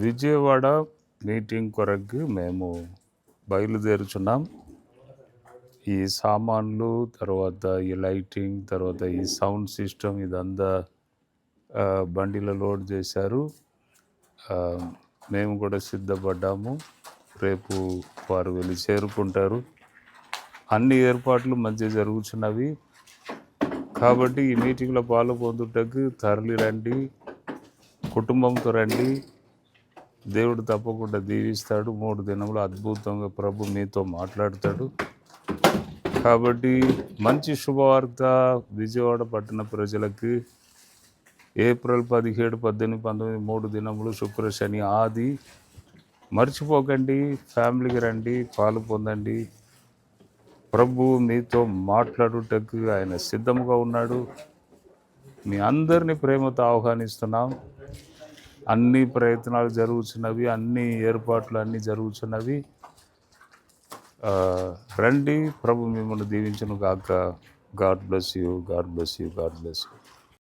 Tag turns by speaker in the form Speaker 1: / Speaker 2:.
Speaker 1: Vijayawada meeting కొరకు మేము బయలుదేరుచున్నాం. ఈ సామాన్లు, తర్వాత ఈ లైటింగ్, తర్వాత ఈ సౌండ్ సిస్టమ్ ఇదంతా బండిలో లోడ్ చేశారు. మేము కూడా సిద్ధపడ్డాము. రేపు వారు వెళ్ళి చేరుకుంటారు. అన్ని ఏర్పాట్లు మంచిగా జరుగుతున్నవి. కాబట్టి ఈ మీటింగ్లో పాల్గొందుటకు తరలి రండి, కుటుంబంతో రండి. దేవుడు తప్పకుండా దీవిస్తాడు. 3 దినములు అద్భుతంగా ప్రభు మీతో మాట్లాడతాడు. కాబట్టి మంచి శుభవార్త విజయవాడ పట్టణ ప్రజలకి. ఏప్రిల్ 17, 18, 19 3 దినములు శుక్ర, శని, ఆది. మర్చిపోకండి, ఫ్యామిలీకి రండి, పాలు పొందండి. ప్రభు మీతో మాట్లాడుటకు ఆయన సిద్ధముగా ఉన్నాడు. మీ అందరినీ ప్రేమతో ఆహ్వానిస్తున్నాం. అన్ని ప్రయత్నాలు జరుగుతున్నవి, అన్ని ఏర్పాట్లు అన్నీ జరుగుతున్నవి. రండి, ప్రభు మిమ్మల్ని దీవించును గాక. God bless you, God bless you, God bless you.